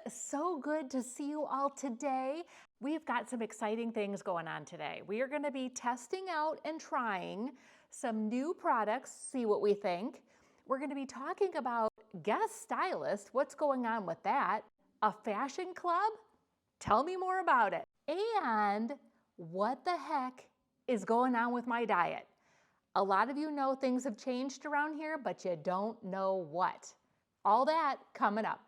So good to see you all today. We've got some exciting things going on today. We are going to be testing out and trying some new products, see what we think. We're going to be talking about guest stylist, what's going on with that, a fashion club, tell me more about it, and what the heck is going on with my diet. A lot of you know things have changed around here, but you don't know what. All that coming up.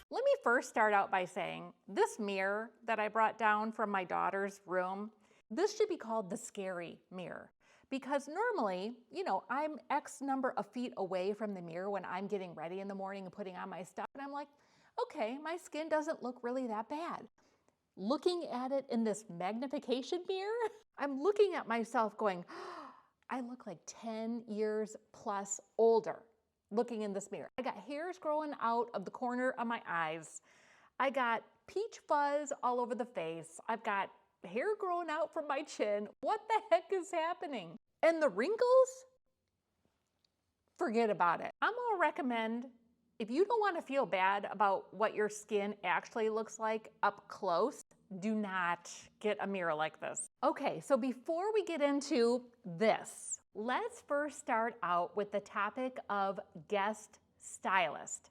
Let me first start out by saying this mirror that I brought down from my daughter's room, this should be called the scary mirror. Because normally, I'm X number of feet away from the mirror when I'm getting ready in the morning and putting on my stuff. And I'm like, okay, my skin doesn't look really that bad. Looking at it in this magnification mirror, I'm looking at myself going, oh, I look like 10 years plus older looking in this mirror. I got hairs growing out of the corner of my eyes. I got peach fuzz all over the face. I've got hair growing out from my chin. What the heck is happening? And the wrinkles? Forget about it. I'm gonna recommend, if you don't want to feel bad about what your skin actually looks like up close, do not get a mirror like this. Okay, so before we get into this, let's first start out with the topic of guest stylist.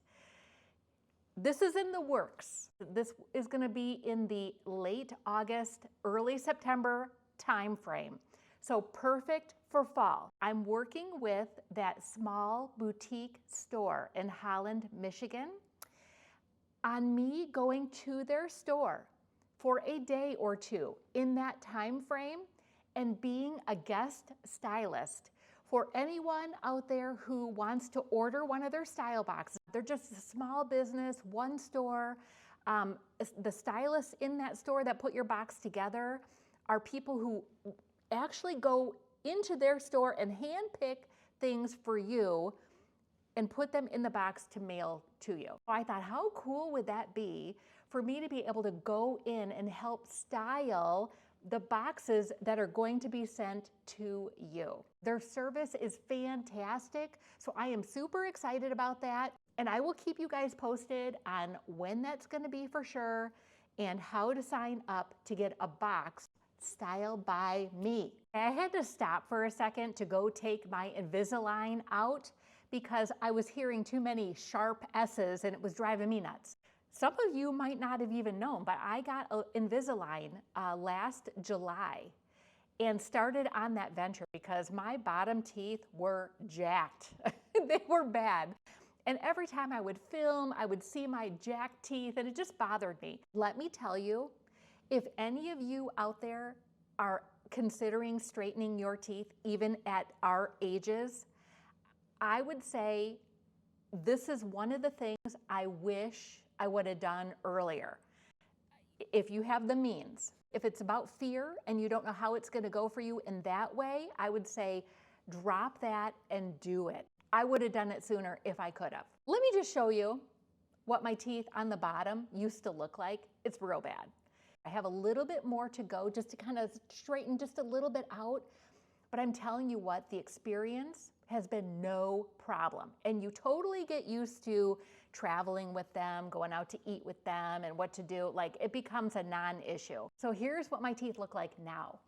This is in the works. This is going to be in the late August, early September timeframe. So perfect for fall. I'm working with that small boutique store in Holland, Michigan, on me going to their store for a day or two in that time frame and being a guest stylist for anyone out there who wants to order one of their style boxes. They're just a small business, one store. The stylists in that store that put your box together are people who actually go into their store and handpick things for you and put them in the box to mail to you. I thought, how cool would that be for me to be able to go in and help style the boxes that are going to be sent to you. Their service is fantastic, so I am super excited about that, and I will keep you guys posted on when that's going to be for sure and how to sign up to get a box styled by me. I had to stop for a second to go take my Invisalign out because I was hearing too many sharp S's and it was driving me nuts. Some of you might not have even known, but I got Invisalign last July and started on that venture because my bottom teeth were jacked. They were bad. And every time I would film, I would see my jacked teeth and it just bothered me. Let me tell you, if any of you out there are considering straightening your teeth, even at our ages, I would say this is one of the things I wish I would have done earlier. If you have the means, if it's about fear and you don't know how it's going to go for you in that way, I would say drop that and do it. I would have done it sooner if I could have. Let me just show you what my teeth on the bottom used to look like. It's real bad. I have a little bit more to go just to kind of straighten just a little bit out, but I'm telling you what, the experience has been no problem. And you totally get used to traveling with them, going out to eat with them and what to do. Like it becomes a non-issue. So here's what my teeth look like now.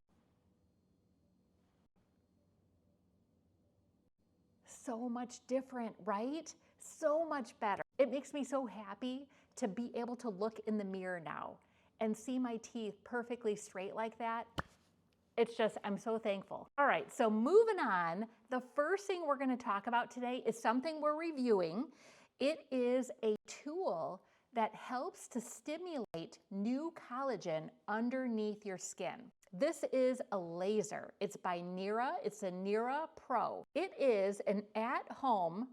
So much different, right? So much better. It makes me so happy to be able to look in the mirror now and see my teeth perfectly straight like that. It's just, I'm so thankful. All right, so moving on, the first thing we're gonna talk about today is something we're reviewing. It is a tool that helps to stimulate new collagen underneath your skin. This is a laser. It's by Nira. It's a Nira Pro. It is an at-home,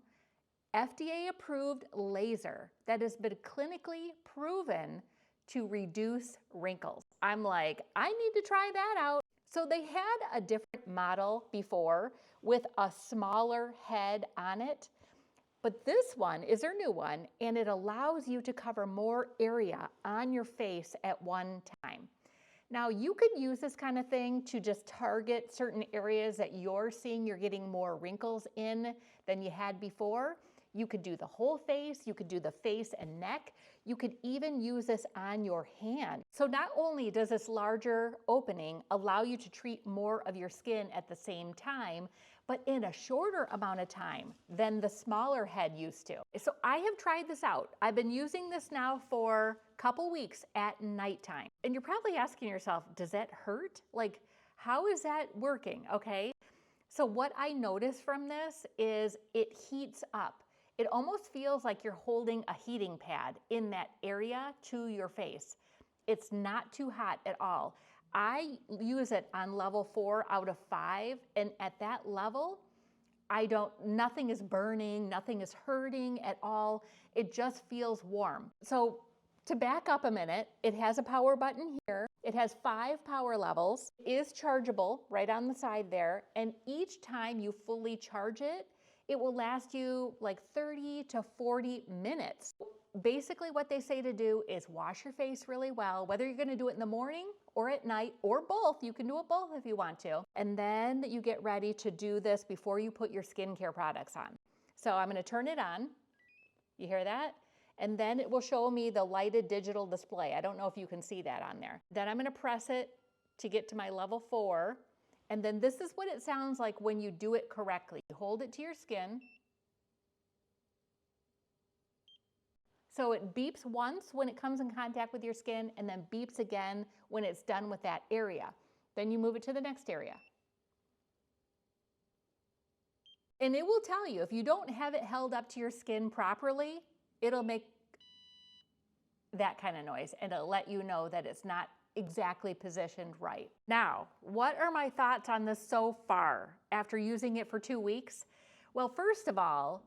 FDA-approved laser that has been clinically proven to reduce wrinkles. I'm like, I need to try that out. So they had a different model before with a smaller head on it, but this one is their new one and it allows you to cover more area on your face at one time. Now you could use this kind of thing to just target certain areas that you're seeing you're getting more wrinkles in than you had before. You could do the whole face, you could do the face and neck, you could even use this on your hand. So not only does this larger opening allow you to treat more of your skin at the same time, but in a shorter amount of time than the smaller head used to. So I have tried this out. I've been using this now for a couple weeks at nighttime. And you're probably asking yourself, does that hurt? Like, how is that working? Okay. So what I notice from this is it heats up. It almost feels like you're holding a heating pad in that area to your face. It's not too hot at all. I use it on level 4 out of 5, and at that level, nothing is burning, nothing is hurting at all. It just feels warm. So to back up a minute, it has a power button here. It has 5 power levels. It is chargeable right on the side there, and each time you fully charge it, it will last you like 30 to 40 minutes. Basically what they say to do is wash your face really well, whether you're gonna do it in the morning or at night or both. You can do it both if you want to. And then you get ready to do this before you put your skincare products on. So I'm gonna turn it on. You hear that? And then it will show me the lighted digital display. I don't know if you can see that on there. Then I'm gonna press it to get to my level 4. And then this is what it sounds like when you do it correctly. You hold it to your skin. So it beeps once when it comes in contact with your skin, and then beeps again when it's done with that area. Then you move it to the next area. And it will tell you, if you don't have it held up to your skin properly, it'll make that kind of noise, and it'll let you know that it's not exactly positioned right. Now, what are my thoughts on this so far after using it for 2 weeks? Well, first of all,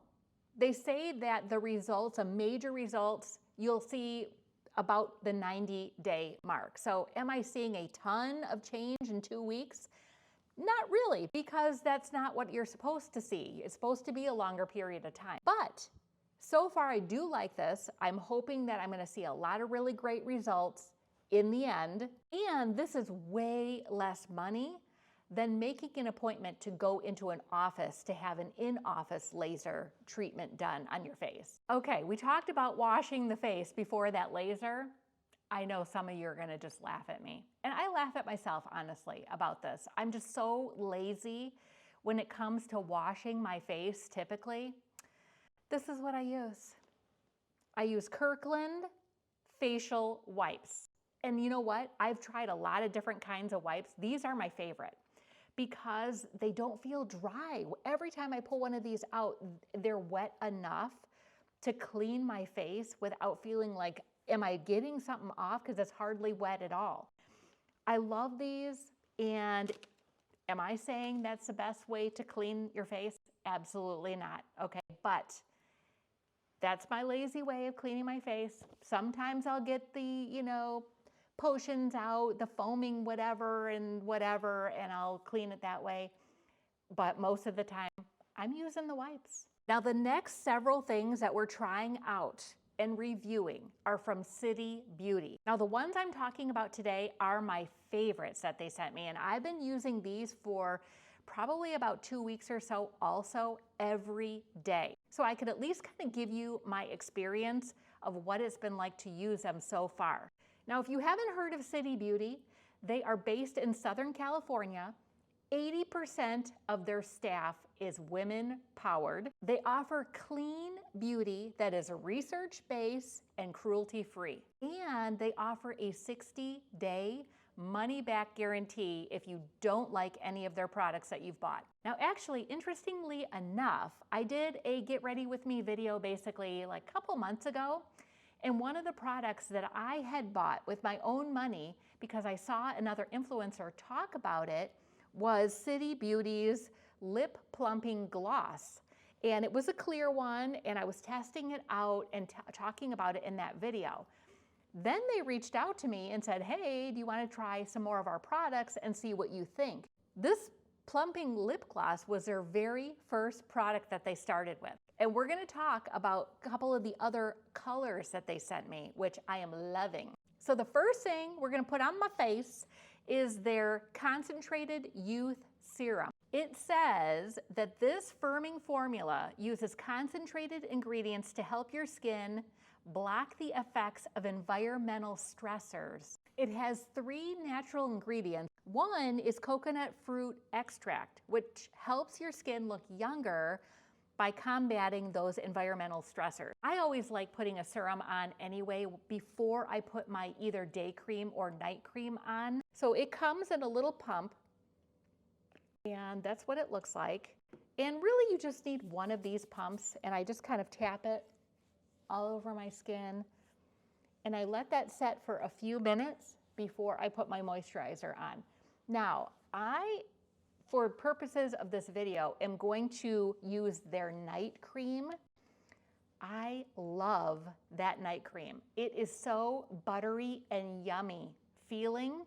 they say that the results, major results, you'll see about the 90-day mark. So am I seeing a ton of change in 2 weeks? Not really, because that's not what you're supposed to see. It's supposed to be a longer period of time. But so far I do like this. I'm hoping that I'm gonna see a lot of really great results in the end. And this is way less money than making an appointment to go into an office to have an in-office laser treatment done on your face. Okay, we talked about washing the face before that laser. I know some of you are gonna just laugh at me. And I laugh at myself, honestly, about this. I'm just so lazy when it comes to washing my face typically. This is what I use. I use Kirkland facial wipes. And you know what? I've tried a lot of different kinds of wipes. These are my favorite because they don't feel dry. Every time I pull one of these out, they're wet enough to clean my face without feeling like, am I getting something off? Because it's hardly wet at all. I love these, and am I saying that's the best way to clean your face? Absolutely not, okay? But that's my lazy way of cleaning my face. Sometimes I'll get the, potions out, the foaming whatever, and I'll clean it that way. But most of the time, I'm using the wipes. Now, the next several things that we're trying out and reviewing are from City Beauty. Now, the ones I'm talking about today are my favorites that they sent me, and I've been using these for probably about 2 weeks or so also every day. So I could at least kind of give you my experience of what it's been like to use them so far. Now, if you haven't heard of City Beauty, they are based in Southern California. 80% of their staff is women-powered. They offer clean beauty that is research-based and cruelty-free. And they offer a 60-day money-back guarantee if you don't like any of their products that you've bought. Now, actually, interestingly enough, I did a Get Ready With Me video basically like a couple months ago. And one of the products that I had bought with my own money, because I saw another influencer talk about it, was City Beauty's Lip Plumping Gloss. And it was a clear one, and I was testing it out and talking about it in that video. Then they reached out to me and said, hey, do you want to try some more of our products and see what you think? This plumping lip gloss was their very first product that they started with. And we're gonna talk about a couple of the other colors that they sent me, which I am loving. So the first thing we're gonna put on my face is their Concentrated Youth Serum. It says that this firming formula uses concentrated ingredients to help your skin block the effects of environmental stressors. It has 3 natural ingredients. One is coconut fruit extract, which helps your skin look younger by combating those environmental stressors. I always like putting a serum on anyway before I put my either day cream or night cream on. So it comes in a little pump, and that's what it looks like. And really you just need one of these pumps, and I just kind of tap it all over my skin, and I let that set for a few minutes before I put my moisturizer on. Now, for purposes of this video, am going to use their night cream. I love that night cream. It is so buttery and yummy feeling.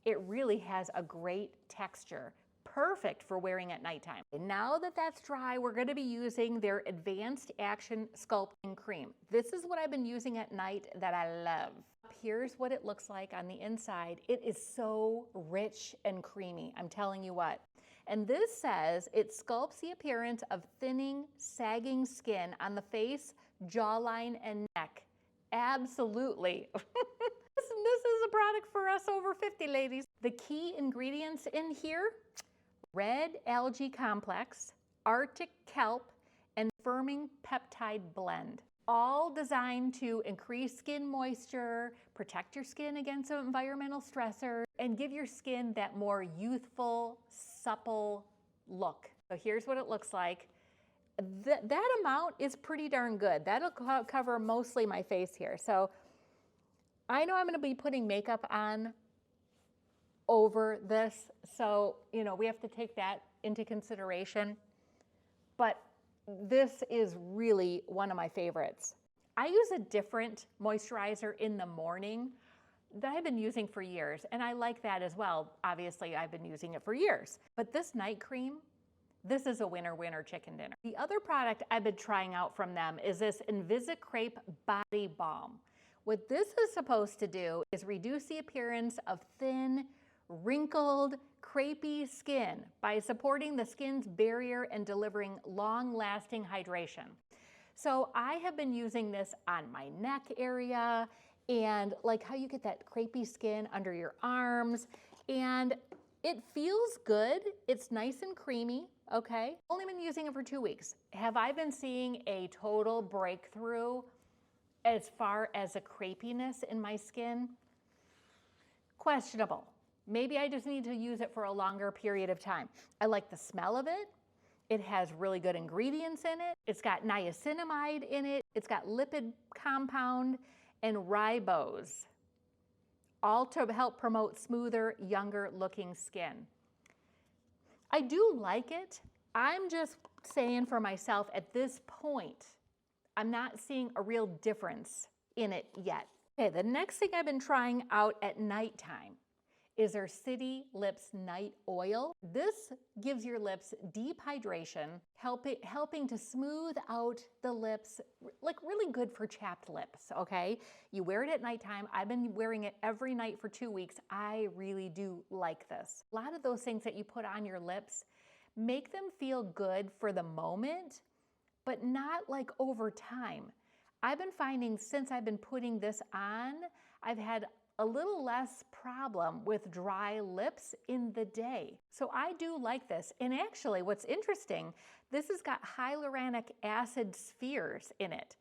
It really has a great texture. Perfect for wearing at nighttime. And now that that's dry, we're going to be using their Advanced Action Sculpting Cream. This is what I've been using at night that I love. Here's what it looks like on the inside. It is so rich and creamy, I'm telling you what. And this says it sculpts the appearance of thinning, sagging skin on the face, jawline, and neck. Absolutely. This is a product for us over 50, ladies. The key ingredients in here: red algae complex, Arctic kelp, and firming peptide blend. All designed to increase skin moisture, protect your skin against environmental stressors, and give your skin that more youthful, supple look. So here's what it looks like. That amount is pretty darn good. That'll cover mostly my face here. So I know I'm going to be putting makeup on over this, so we have to take that into consideration. But this is really one of my favorites. I use a different moisturizer in the morning that I've been using for years, and I like that as well. Obviously, I've been using it for years. But this night cream, this is a winner chicken dinner. The other product I've been trying out from them is this Invisicrepe Body Balm. What this is supposed to do is reduce the appearance of thin, wrinkled, crepey skin by supporting the skin's barrier and delivering long-lasting hydration. So I have been using this on my neck area, and like how you get that crepey skin under your arms, and it feels good. It's nice and creamy, okay? Only been using it for 2 weeks. Have I been seeing a total breakthrough as far as a crepiness in my skin? Questionable. Maybe I just need to use it for a longer period of time. I like the smell of it. It has really good ingredients in it. It's got niacinamide in it. It's got lipid compound and ribose, all to help promote smoother, younger looking skin. I do like it. I'm just saying for myself at this point, I'm not seeing a real difference in it yet. Okay, the next thing I've been trying out at nighttime is our City Lips Night Oil. This gives your lips deep hydration, helping to smooth out the lips, like really good for chapped lips, okay? You wear it at nighttime. I've been wearing it every night for 2 weeks. I really do like this. A lot of those things that you put on your lips make them feel good for the moment, but not like over time. I've been finding since I've been putting this on, I've had a little less problem with dry lips in the day. So I do like this. And actually, what's interesting, this has got hyaluronic acid spheres in it.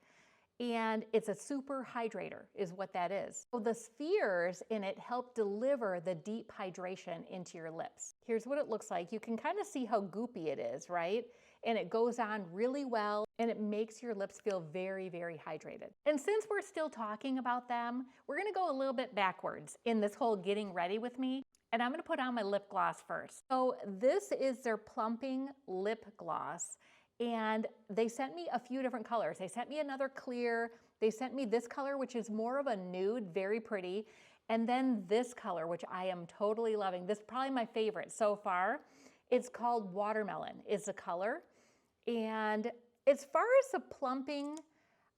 And it's a super hydrator is what that is. So the spheres in it help deliver the deep hydration into your lips. Here's what it looks like. You can kind of see how goopy it is, right? And it goes on really well, and it makes your lips feel very, very hydrated. And since we're still talking about them, we're gonna go a little bit backwards in this whole getting ready with me, and I'm gonna put on my lip gloss first. So this is their Plumping Lip Gloss, and they sent me a few different colors. They sent me another clear, they sent me this color, which is more of a nude, very pretty, and then this color, which I am totally loving. This is probably my favorite so far. It's called Watermelon is the color. And as far as the plumping,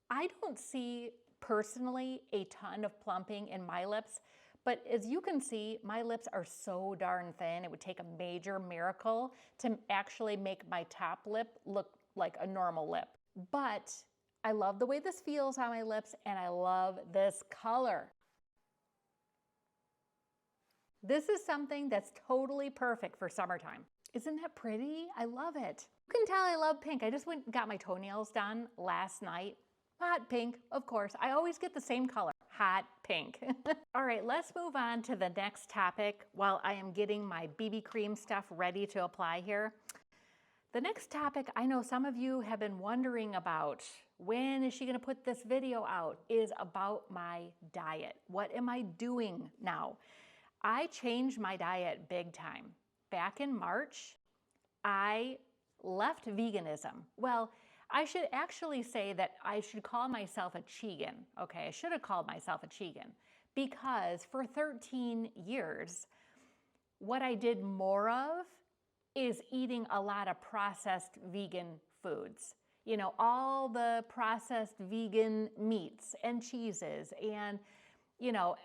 I don't see personally a ton of plumping in my lips, But as you can see, my lips are so darn thin. It would take a major miracle to actually make my top lip look like a normal lip. But I love the way this feels on my lips, and I love this color. This is something that's totally perfect for summertime. Isn't that pretty? I love it. You can tell I love pink. I just went and got my toenails done last night. Hot pink, of course. I always get the same color, hot pink. All right, let's move on to the next topic while I am getting my BB cream stuff ready to apply here. The next topic I know some of you have been wondering about, when is she gonna put this video out, is about my diet. What am I doing now? I changed my diet big time. Back in March, I left veganism. Well, I should actually say that I should call myself a chegan, okay? I should have called myself a chegan because for 13 years, what I did more of is eating a lot of processed vegan foods. You know, all the processed vegan meats and cheeses and, you know,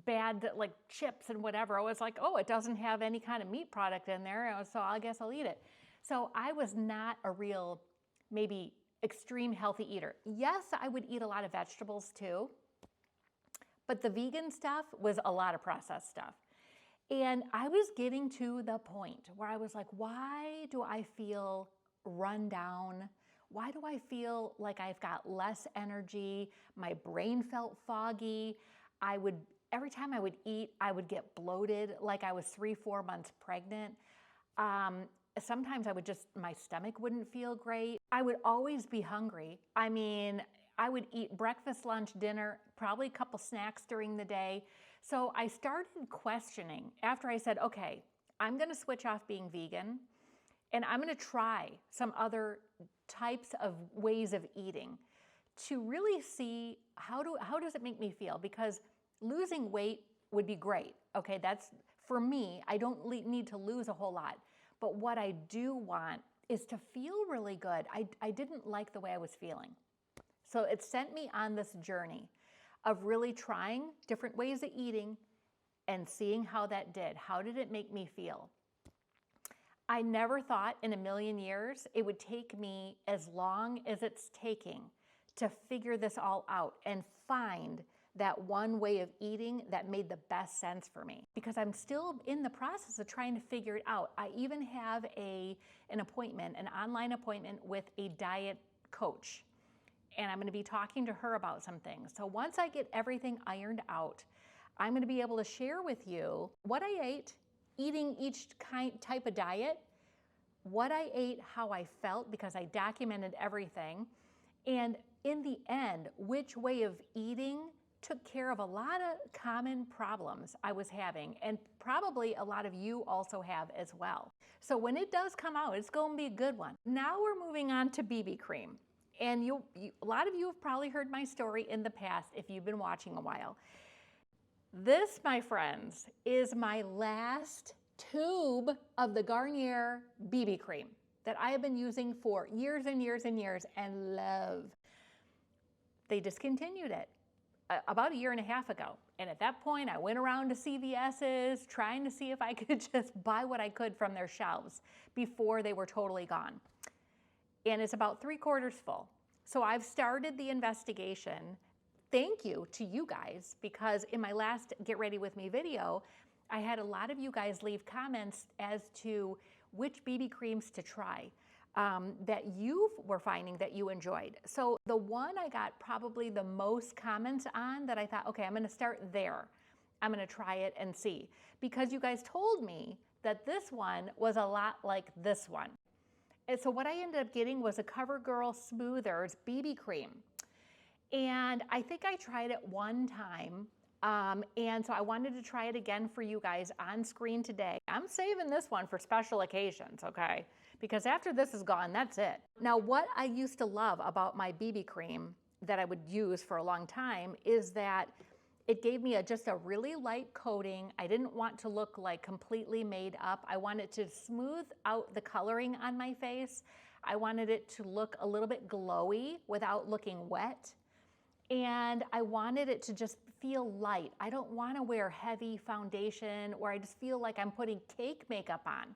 bad like chips and whatever. I was like, oh, it doesn't have any kind of meat product in there, so I guess I'll eat it. So I was not a real, maybe extreme healthy eater. Yes, I would eat a lot of vegetables too, but the vegan stuff was a lot of processed stuff. And I was getting to the point where I was like, why do I feel run down? Why do I feel like I've got less energy? My brain felt foggy. Every time I would eat, I would get bloated like I was 3-4 months pregnant. Sometimes my stomach wouldn't feel great. I would always be hungry. I mean, I would eat breakfast, lunch, dinner, probably a couple snacks during the day. So I started questioning after I said, okay, I'm gonna switch off being vegan and I'm gonna try some other types of ways of eating to really see how does it make me feel? Because losing weight would be great. Okay, that's for me. I don't need to lose a whole lot. But what I do want is to feel really good. I didn't like the way I was feeling. So it sent me on this journey of really trying different ways of eating and seeing how that did. How did it make me feel? I never thought in a million years it would take me as long as it's taking to figure this all out and find that one way of eating that made the best sense for me, because I'm still in the process of trying to figure it out. I even have an appointment, an online appointment with a diet coach, and I'm gonna be talking to her about some things. So once I get everything ironed out, I'm gonna be able to share with you what I ate, eating each type of diet, what I ate, how I felt, because I documented everything, and in the end, which way of eating took care of a lot of common problems I was having, and probably a lot of you also have as well. So when it does come out, it's going to be a good one. Now we're moving on to BB cream. And a lot of you have probably heard my story in the past if you've been watching a while. This, my friends, is my last tube of the Garnier BB cream that I have been using for years and years and years and love. They discontinued it about 1.5 years ago. And at that point, I went around to CVS's trying to see if I could just buy what I could from their shelves before they were totally gone. And it's about 3/4 full. So I've started the investigation. Thank you to you guys, because in my last Get Ready With Me video, I had a lot of you guys leave comments as to which BB creams to try that you were finding that you enjoyed. So the one I got probably the most comments on that I thought, okay, I'm gonna start there. I'm gonna try it and see. Because you guys told me that this one was a lot like this one. And so what I ended up getting was a CoverGirl Smoothers BB cream. And I think I tried it one time. And so I wanted to try it again for you guys on screen today. I'm saving this one for special occasions, okay? Because after this is gone, that's it. Now, what I used to love about my BB cream that I would use for a long time is that it gave me just a really light coating. I didn't want to look like completely made up. I wanted to smooth out the coloring on my face. I wanted it to look a little bit glowy without looking wet. and I wanted it to just feel light. I don't want to wear heavy foundation where I just feel like I'm putting cake makeup on.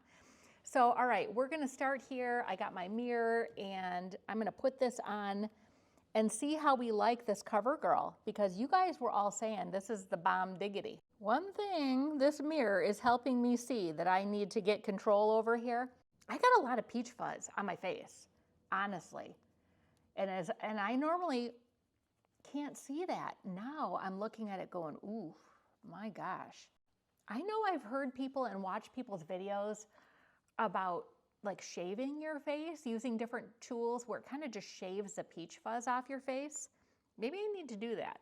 So, all right, we're gonna start here. I got my mirror and I'm gonna put this on and see how we like this CoverGirl, because you guys were all saying this is the bomb diggity. One thing this mirror is helping me see that I need to get control over here. I got a lot of peach fuzz on my face, honestly. And I normally can't see that. Now I'm looking at it going, ooh, my gosh. I know I've heard people and watched people's videos about like shaving your face using different tools where it kind of just shaves the peach fuzz off your face. Maybe I need to do that.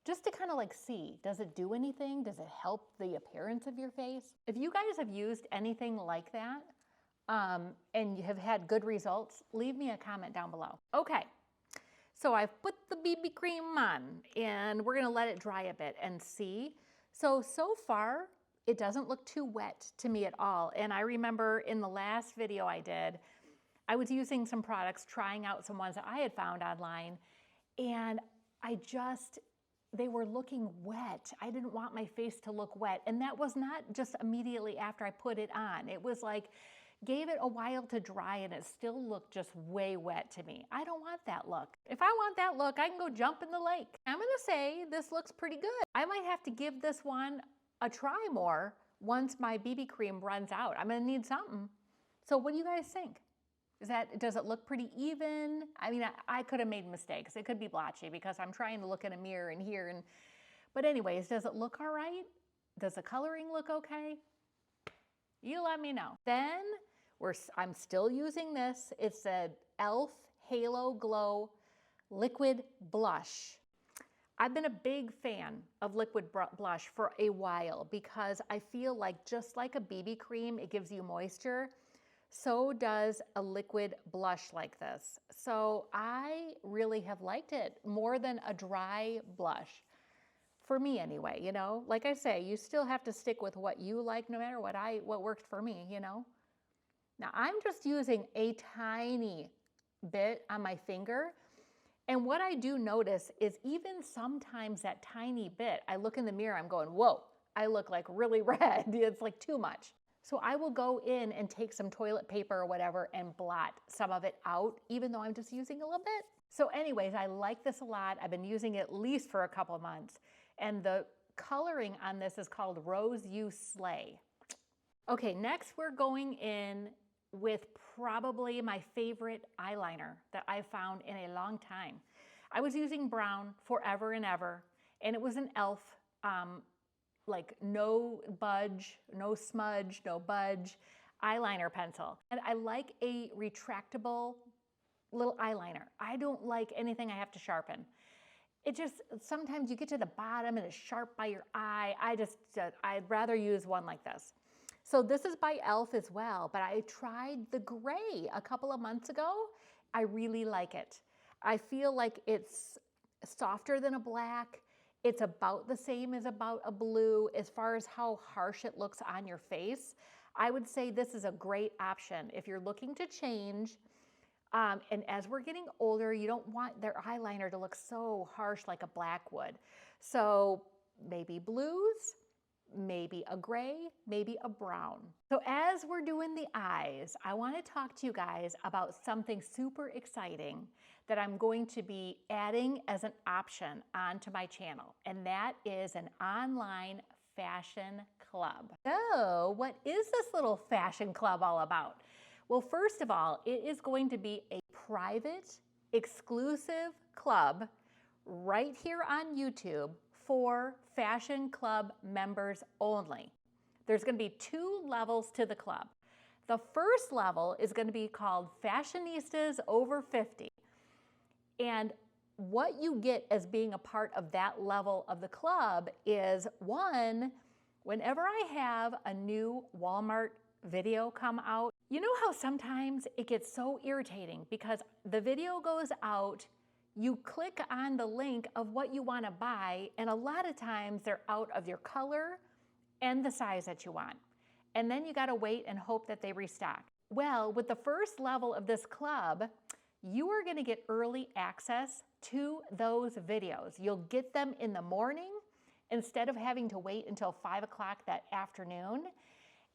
Just to kind of like see, does it do anything? Does it help the appearance of your face? If you guys have used anything like that and you have had good results, leave me a comment down below. Okay, so I've put the BB cream on and we're gonna let it dry a bit and see. So far, it doesn't look too wet to me at all. And I remember in the last video I did, I was using some products, trying out some ones that I had found online, and they were looking wet. I didn't want my face to look wet. And that was not just immediately after I put it on. It was like, gave it a while to dry and it still looked just way wet to me. I don't want that look. If I want that look, I can go jump in the lake. I'm gonna say this looks pretty good. I might have to give this one a try more once my BB cream runs out. I'm gonna need something. So what do you guys think? Does it look pretty even? I mean, I could have made mistakes. It could be blotchy because I'm trying to look in a mirror and here, but anyways, does it look all right? Does the coloring look okay? You let me know. Then I'm still using this. It's a e.l.f. Halo Glow Liquid Blush. I've been a big fan of liquid blush for a while because I feel like just like a BB cream, it gives you moisture. So does a liquid blush like this. So I really have liked it more than a dry blush. For me anyway, you know, like I say, you still have to stick with what you like no matter what worked for me, you know. Now I'm just using a tiny bit on my finger. And what I do notice is even sometimes that tiny bit, I look in the mirror, I'm going, whoa, I look like really red. It's like too much. So I will go in and take some toilet paper or whatever and blot some of it out, even though I'm just using a little bit. So anyways, I like this a lot. I've been using it at least for a couple of months. And the coloring on this is called Rose You Slay. Okay, next we're going in with probably my favorite eyeliner that I've found in a long time. I was using brown forever and ever, and it was an e.l.f. Like no budge, no smudge, no budge eyeliner pencil. And I like a retractable little eyeliner. I don't like anything I have to sharpen. It just, sometimes you get to the bottom and it's sharp by your eye. I'd rather use one like this. So this is by e.l.f. as well, but I tried the gray a couple of months ago. I really like it. I feel like it's softer than a black. It's about the same as about a blue as far as how harsh it looks on your face. I would say this is a great option if you're looking to change. And as we're getting older, you don't want their eyeliner to look so harsh like a black would. So maybe blues, maybe a gray, maybe a brown. So as we're doing the eyes, I want to talk to you guys about something super exciting that I'm going to be adding as an option onto my channel, and that is an online fashion club. So what is this little fashion club all about? Well, first of all, it is going to be a private, exclusive club right here on YouTube for Fashion Club members only. There's going to be 2 levels to the club. The first level is going to be called Fashionistas Over 50. And what you get as being a part of that level of the club is, one, whenever I have a new Walmart video come out, you know how sometimes it gets so irritating because the video goes out, you click on the link of what you want to buy, and a lot of times they're out of your color and the size that you want. And then you got to wait and hope that they restock. Well, with the first level of this club, you are going to get early access to those videos. You'll get them in the morning instead of having to wait until 5 o'clock that afternoon.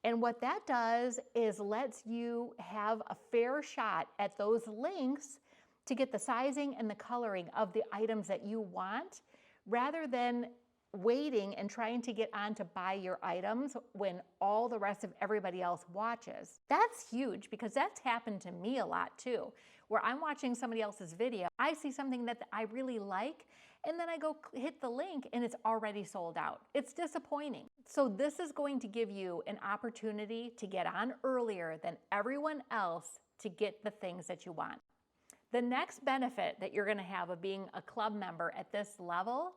And what that does is lets you have a fair shot at those links to get the sizing and the coloring of the items that you want, rather than waiting and trying to get on to buy your items when all the rest of everybody else watches. That's huge, because that's happened to me a lot too, where I'm watching somebody else's video, I see something that I really like, and then I go hit the link and it's already sold out. It's disappointing. So this is going to give you an opportunity to get on earlier than everyone else to get the things that you want. The next benefit that you're going to have of being a club member at this level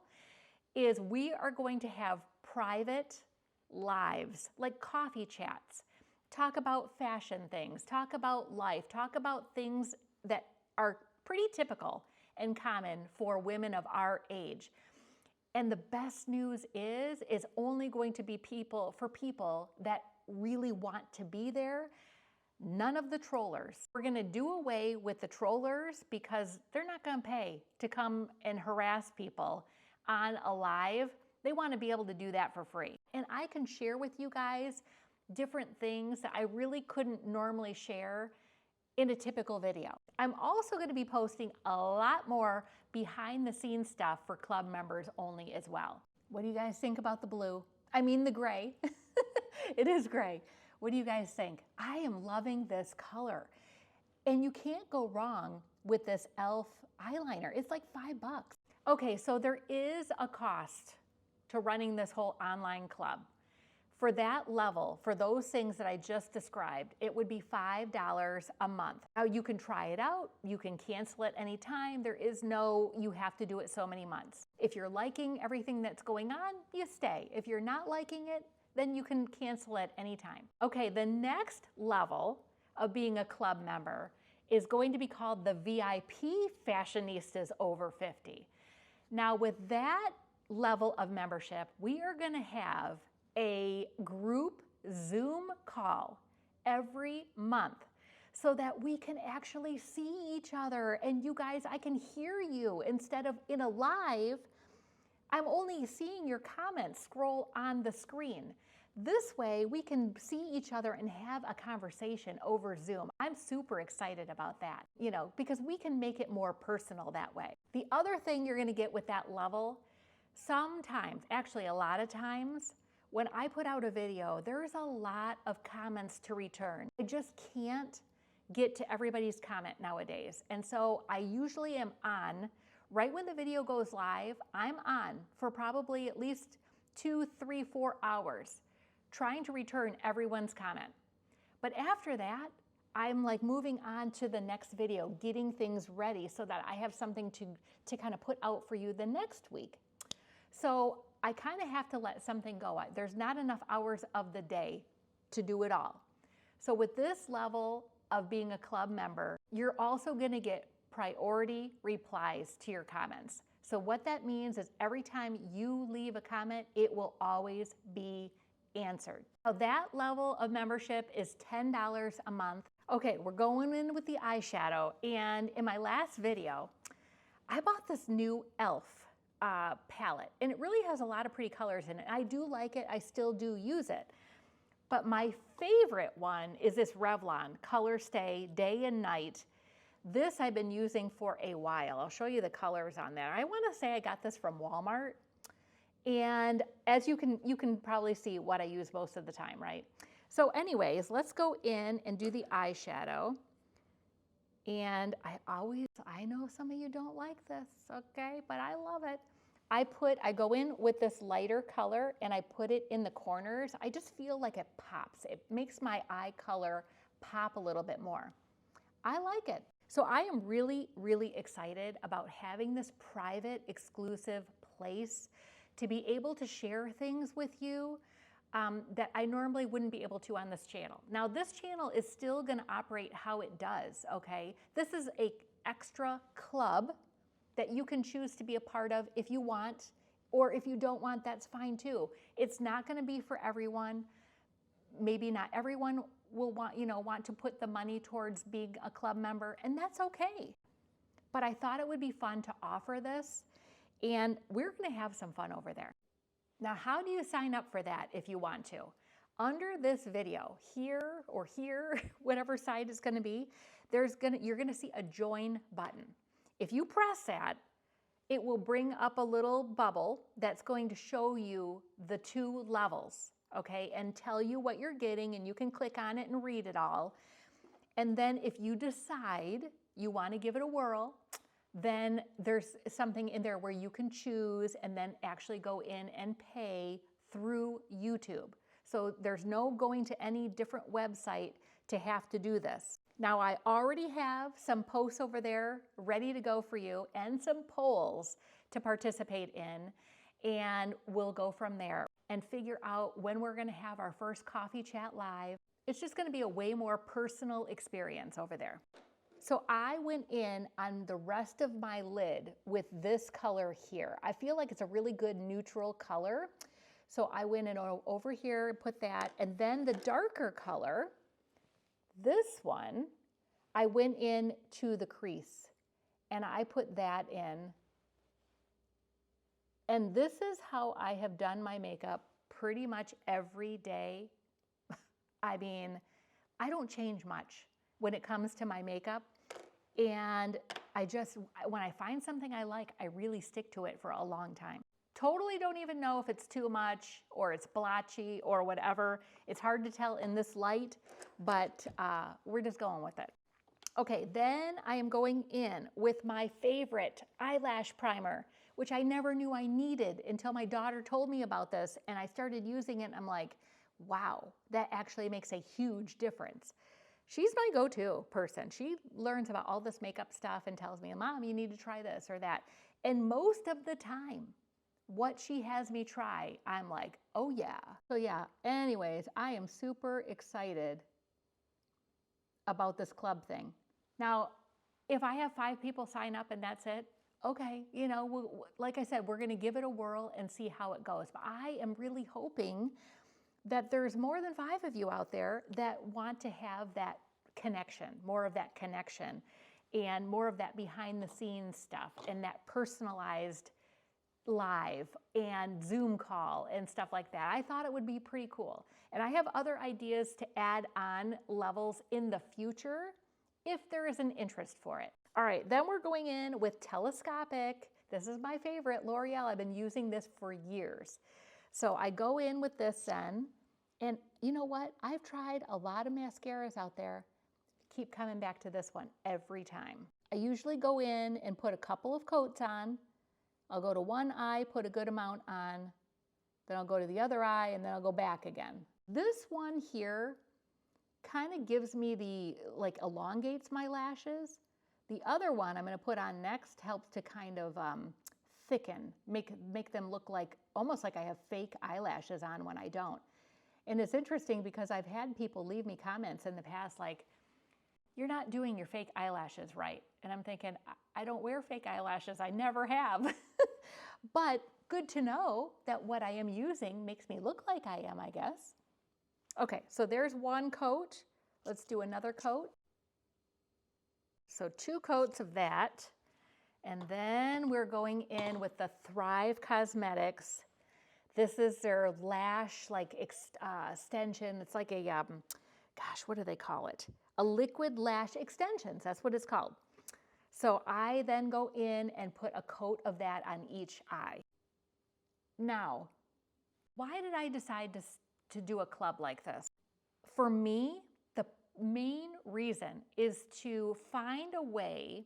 is we are going to have private lives, like coffee chats, talk about fashion things, talk about life, talk about things that are pretty typical and common for women of our age. And the best news is only going to be for people that really want to be there. None of the trollers. We're going to do away with the trollers because they're not going to pay to come and harass people on a live. They want to be able to do that for free. And I can share with you guys different things that I really couldn't normally share in a typical video. I'm also going to be posting a lot more behind the scenes stuff for club members only as well. What do you guys think about the blue? I mean the gray. It is gray. What do you guys think? I am loving this color. And you can't go wrong with this e.l.f. eyeliner. It's like $5. Okay, so there is a cost to running this whole online club. For that level, for those things that I just described, it would be $5 a month. Now you can try it out, you can cancel it anytime. There is no, you have to do it so many months. If you're liking everything that's going on, you stay. If you're not liking it, then you can cancel it anytime. Okay, the next level of being a club member is going to be called the VIP Fashionistas Over 50. Now with that level of membership, we are gonna have a group Zoom call every month so that we can actually see each other. And you guys, I can hear you instead of in a live. I'm only seeing your comments scroll on the screen. This way we can see each other and have a conversation over Zoom. I'm super excited about that, because we can make it more personal that way. The other thing you're gonna get with that level, sometimes, actually a lot of times, when I put out a video, there's a lot of comments to return. I just can't get to everybody's comment nowadays. And so I usually am on, right when the video goes live, I'm on for probably at least 2, 3, 4 hours trying to return everyone's comment. But after that, I'm like moving on to the next video, getting things ready so that I have something to kind of put out for you the next week. So I kind of have to let something go. There's not enough hours of the day to do it all. So with this level of being a club member, you're also going to get priority replies to your comments. So what that means is every time you leave a comment, it will always be answered. Now that level of membership is $10 a month. Okay, we're going in with the eyeshadow. And in my last video, I bought this new e.l.f. Palette, and it really has a lot of pretty colors in it. I do like it, I still do use it. But my favorite one is this Revlon Color Stay Day and Night. This I've been using for a while. I'll show you the colors on there. I wanna say I got this from Walmart. And as you can probably see what I use most of the time, right? So anyways, let's go in and do the eyeshadow. And I know some of you don't like this, okay? But I love it. I go in with this lighter color and I put it in the corners. I just feel like it pops. It makes my eye color pop a little bit more. I like it. So I am really, really excited about having this private, exclusive place to be able to share things with you that I normally wouldn't be able to on this channel. Now this channel is still gonna operate how it does, okay? This is an extra club that you can choose to be a part of if you want, or if you don't want, that's fine too. It's not gonna be for everyone. Maybe not everyone will want to put the money towards being a club member, and that's okay. but I thought it would be fun to offer this, and we're gonna have some fun over there. Now, how do you sign up for that if you want to? Under this video, here or here, whatever side it's gonna be, you're gonna see a join button. If you press that, it will bring up a little bubble that's going to show you the 2 levels, okay, and tell you what you're getting, and you can click on it and read it all. And then if you decide you want to give it a whirl, then there's something in there where you can choose and then actually go in and pay through YouTube. So there's no going to any different website to have to do this. Now, I already have some posts over there ready to go for you and some polls to participate in, and we'll go from there and figure out when we're going to have our first coffee chat live. It's just going to be a way more personal experience over there. So I went in on the rest of my lid with this color here. I feel like it's a really good neutral color. So I went in over here and put that, and then the darker color, this one, I went in to the crease and I put that in. And this is how I have done my makeup pretty much every day. I mean, I don't change much when it comes to my makeup. And when I find something I like, I really stick to it for a long time. Totally don't even know if it's too much or it's blotchy or whatever. It's hard to tell in this light, but we're just going with it. Okay, then I am going in with my favorite eyelash primer, which I never knew I needed until my daughter told me about this, and I started using it and I'm like, wow, that actually makes a huge difference. She's my go-to person. She learns about all this makeup stuff and tells me, Mom, you need to try this or that. And most of the time, what she has me try, I'm like, oh yeah. So yeah, anyways, I am super excited about this club thing. Now, if I have 5 people sign up and that's it, okay, you know, like I said, we're gonna give it a whirl and see how it goes. But I am really hoping that there's more than 5 of you out there that want to have that connection, more of that connection, and more of that behind the scenes stuff, and that personalized live and Zoom call and stuff like that. I thought it would be pretty cool. And I have other ideas to add on levels in the future if there is an interest for it. All right, then we're going in with telescopic. This is my favorite, L'Oreal. I've been using this for years. So I go in with this then, and you know what? I've tried a lot of mascaras out there. Keep coming back to this one every time. I usually go in and put a couple of coats on. I'll go to one eye, put a good amount on, then I'll go to the other eye, and then I'll go back again. This one here kind of gives me like elongates my lashes. The other one I'm gonna put on next helps to kind of thicken, make them look like, almost like I have fake eyelashes on when I don't. And it's interesting because I've had people leave me comments in the past like, you're not doing your fake eyelashes right. And I'm thinking, I don't wear fake eyelashes, I never have. But good to know that what I am using makes me look like I am, I guess. Okay, so there's one coat. Let's do another coat. So 2 coats of that. And then we're going in with the Thrive Cosmetics. This is their lash extension. It's like a, gosh, what do they call it? A liquid lash extensions, that's what it's called. So I then go in and put a coat of that on each eye. Now, why did I decide to do a club like this? For me, the main reason is to find a way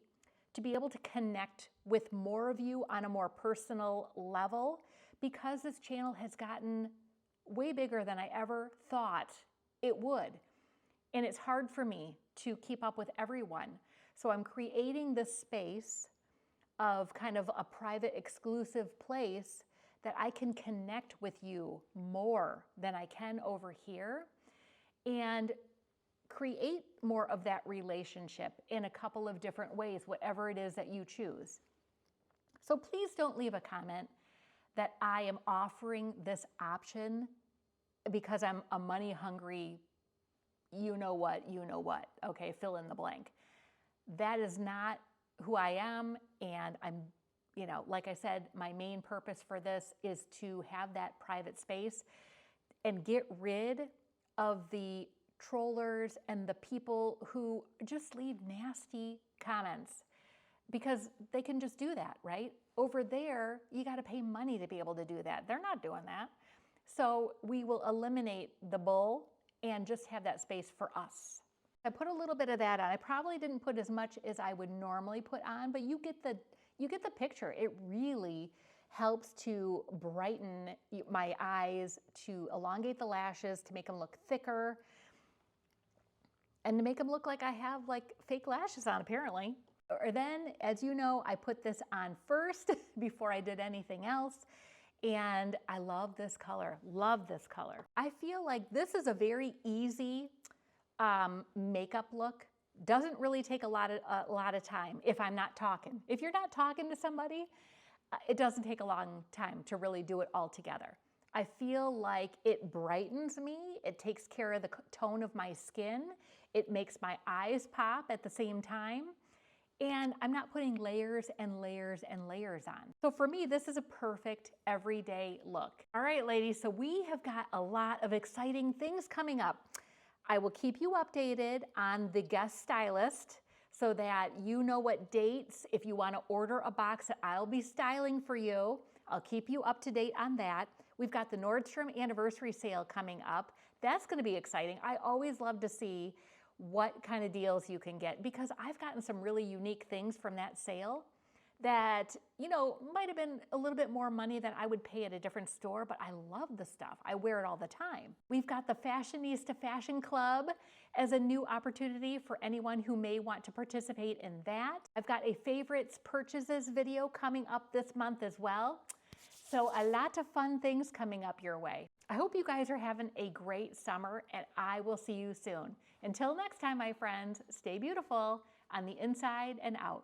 to be able to connect with more of you on a more personal level, because this channel has gotten way bigger than I ever thought it would. And it's hard for me to keep up with everyone. So I'm creating this space of kind of a private, exclusive place that I can connect with you more than I can over here, and create more of that relationship in a couple of different ways, whatever it is that you choose. So please don't leave a comment that I am offering this option because I'm a money hungry, you know what, okay, fill in the blank. That is not who I am, and I'm, like I said, my main purpose for this is to have that private space and get rid of the trollers and the people who just leave nasty comments, because they can just do that, right? Over there, you got to pay money to be able to do that. They're not doing that. So we will eliminate the bull and just have that space for us. I put a little bit of that on. I probably didn't put as much as I would normally put on, but you get the picture. It really helps to brighten my eyes, to elongate the lashes, to make them look thicker, and to make them look like I have like fake lashes on, apparently. Or then, as you know, I put this on first before I did anything else. And I love this color, love this color. I feel like this is a very easy makeup look. Doesn't really take a lot of time if I'm not talking. If you're not talking to somebody, it doesn't take a long time to really do it all together. I feel like it brightens me. It takes care of the tone of my skin. It makes my eyes pop at the same time. And I'm not putting layers and layers and layers on. So for me, this is a perfect everyday look. All right, ladies, so we have got a lot of exciting things coming up. I will keep you updated on the guest stylist so that you know what dates, if you want to order a box that I'll be styling for you. I'll keep you up to date on that. We've got the Nordstrom anniversary sale coming up. That's going to be exciting. I always love to see what kind of deals you can get, because I've gotten some really unique things from that sale that, might have been a little bit more money than I would pay at a different store, but I love the stuff. I wear it all the time. We've got the Fashionista Fashion Club as a new opportunity for anyone who may want to participate in that. I've got a favorites purchases video coming up this month as well. So a lot of fun things coming up your way. I hope you guys are having a great summer, and I will see you soon. Until next time, my friends, stay beautiful on the inside and out.